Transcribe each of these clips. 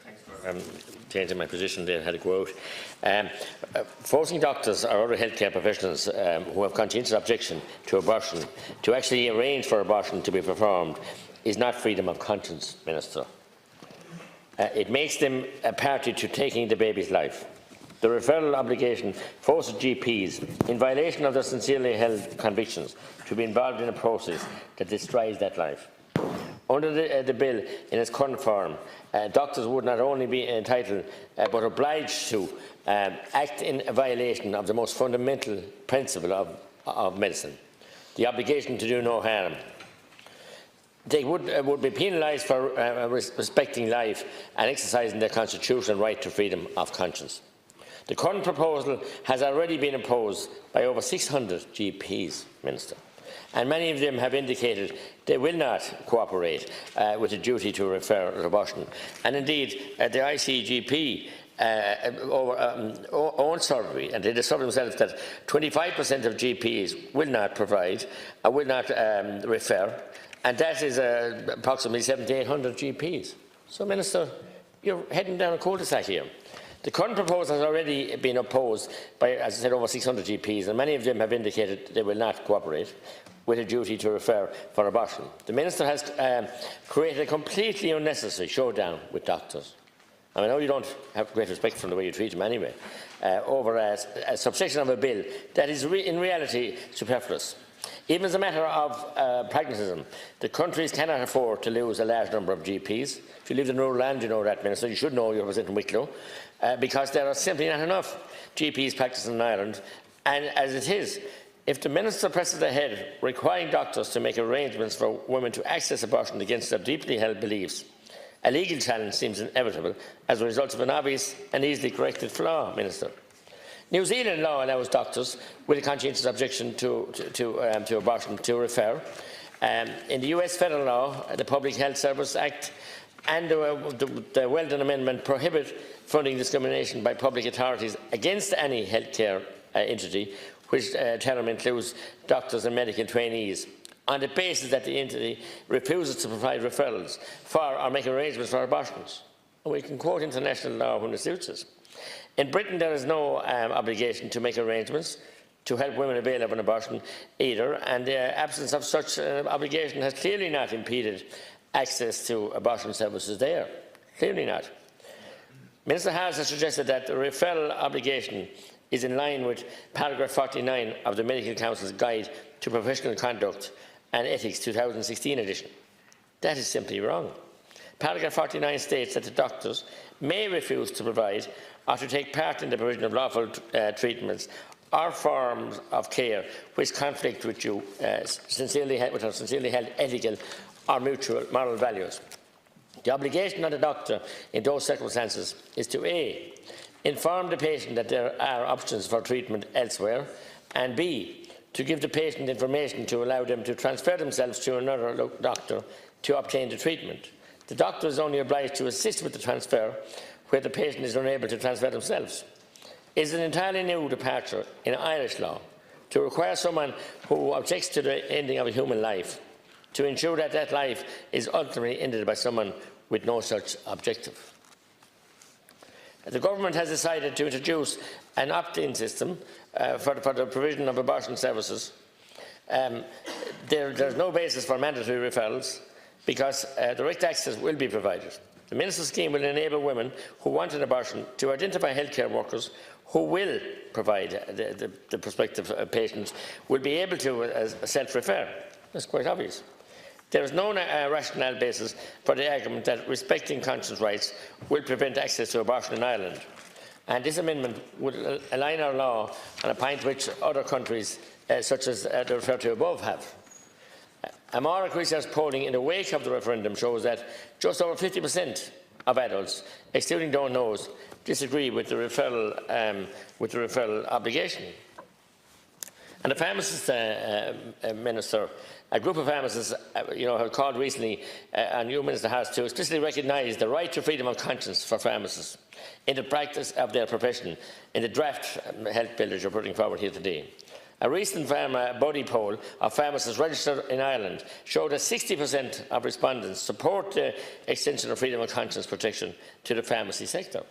Thanks for changing my position there. Had to go out. Forcing doctors or other healthcare professionals who have conscientious objection to abortion to actually arrange for abortion to be performed is not freedom of conscience, Minister. It makes them a party to taking the baby's life. The referral obligation forces GPs, in violation of their sincerely held convictions, to be involved in a process that destroys that life. Under the bill in its current form, doctors would not only be entitled but obliged to act in a violation of the most fundamental principle of medicine, the obligation to do no harm. They would be penalised for respecting life and exercising their constitutional right to freedom of conscience. The current proposal has already been opposed by over 600 GPs, Minister, and many of them have indicated they will not cooperate with the duty to refer an abortion. And indeed, the ICGP own survey, and they discovered themselves that 25% of GPs will not provide, will not refer, and that is approximately 700 to 800 GPs. So, Minister, you're heading down a cul-de-sac here. The current proposal has already been opposed by, as I said, over 600 GPs, and many of them have indicated they will not cooperate with a duty to refer for abortion. The Minister has created a completely unnecessary showdown with doctors. I know you don't have great respect for the way you treat them anyway, over a subsection of a bill that is in reality superfluous. Even as a matter of pragmatism, the countries cannot afford to lose a large number of GPs. If you live in rural land, you know that, Minister. You should know you're representing Wicklow, because there are simply not enough GPs practicing in Ireland. And as it is, if the Minister presses ahead requiring doctors to make arrangements for women to access abortion against their deeply held beliefs, a legal challenge seems inevitable as a result of an obvious and easily corrected flaw, Minister. New Zealand law allows doctors with a conscientious objection to abortion to refer. In the US federal law, the Public Health Service Act and the Weldon Amendment prohibit funding discrimination by public authorities against any healthcare entity, which term includes doctors and medical trainees, on the basis that the entity refuses to provide referrals for or make arrangements for abortions. And we can quote international law when it suits us. In Britain, there is no obligation to make arrangements to help women avail of an abortion either, and the absence of such obligation has clearly not impeded access to abortion services there. Clearly not. Minister Harris has suggested that the referral obligation is in line with paragraph 49 of the Medical Council's Guide to Professional Conduct and Ethics 2016 edition. That is simply wrong. Paragraph 49 states that the doctors may refuse to provide or to take part in the provision of lawful treatments or forms of care which conflict with you sincerely held ethical or mutual moral values. The obligation on the doctor in those circumstances is to A, inform the patient that there are options for treatment elsewhere, and B, to give the patient information to allow them to transfer themselves to another doctor to obtain the treatment. The doctor is only obliged to assist with the transfer where the patient is unable to transfer themselves. It is an entirely new departure in Irish law to require someone who objects to the ending of a human life to ensure that that life is ultimately ended by someone with no such objective. The government has decided to introduce an opt-in system for the provision of abortion services. There's no basis for mandatory referrals because direct access will be provided. The Minister's scheme will enable women who want an abortion to identify healthcare workers who will provide the prospective patients will be able to self-refer. That's quite obvious. There is no rational basis for the argument that respecting conscience rights will prevent access to abortion in Ireland. And this amendment would align our law on a point which other countries, such as the referred to above, have. A more research polling in the wake of the referendum shows that just over 50% of adults, excluding don't knows, disagree with the referral obligation. And the pharmacist minister, a group of pharmacists, have called recently on you, Minister Harris, to explicitly recognise the right to freedom of conscience for pharmacists in the practice of their profession in the draft health bill that you're putting forward here today. A recent pharma body poll of pharmacists registered in Ireland showed that 60% of respondents support the extension of freedom of conscience protection to the pharmacy sector.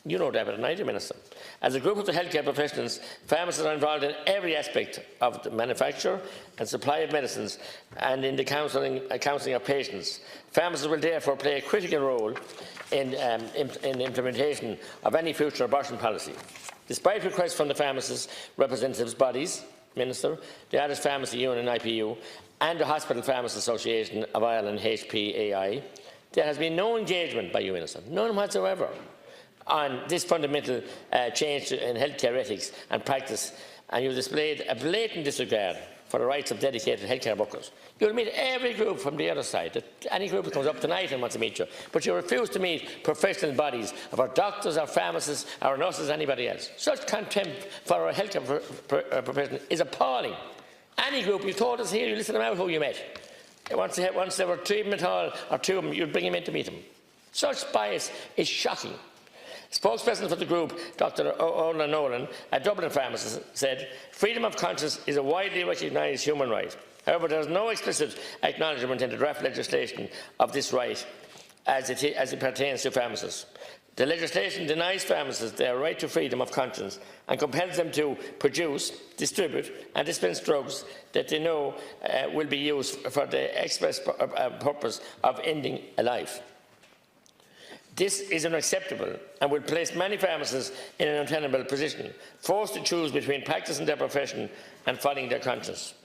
You know that better than I do, Minister. As a group of the healthcare professionals, pharmacists are involved in every aspect of the manufacture and supply of medicines and in the counselling of patients. Pharmacists will therefore play a critical role in the implementation of any future abortion policy. Despite requests from the pharmacists' representatives bodies, Minister, the Irish Pharmacy Union IPU and the Hospital Pharmacists Association of Ireland HPAI, there has been no engagement by you, Minister, none whatsoever, on this fundamental change in healthcare ethics and practice, and you displayed a blatant disregard for the rights of dedicated healthcare workers. You'll meet every group from the other side, any group that comes up tonight and wants to meet you, but you refuse to meet professional bodies of our doctors, our pharmacists, our nurses, anybody else. Such contempt for our healthcare profession is appalling. Any group, you told us here, you listed them out who you met. Once there were 3 of them at all, or 2 of them, you'd bring them in to meet them. Such bias is shocking. Spokesperson for the group, Dr. Ola Nolan, a Dublin pharmacist, said, "Freedom of conscience is a widely recognised human right. However, there is no explicit acknowledgement in the draft legislation of this right as it pertains to pharmacists. The legislation denies pharmacists their right to freedom of conscience and compels them to produce, distribute and dispense drugs that they know will be used for the express purpose of ending a life. This is unacceptable and will place many pharmacists in an untenable position, forced to choose between practicing their profession and following their conscience."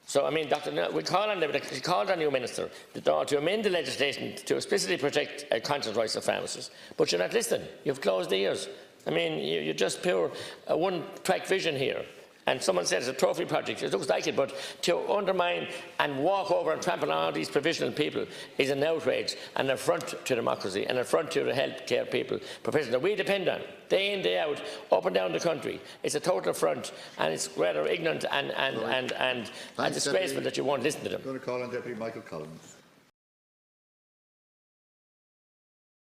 So, I mean, we called on you, Minister, to amend the legislation to explicitly protect conscience rights of pharmacists, but you're not listening. You've closed the ears. I mean, you're just pure one-track vision here. And someone said it's a trophy project. It looks like it, but to undermine and walk over and trample on all these provisional people is an outrage and an affront to democracy and an affront to the healthcare people, professionals that we depend on, day in, day out, up and down the country. It's a total affront, and it's rather ignorant and disgraceful that you won't listen to them. I'm going to call on Deputy Michael Collins.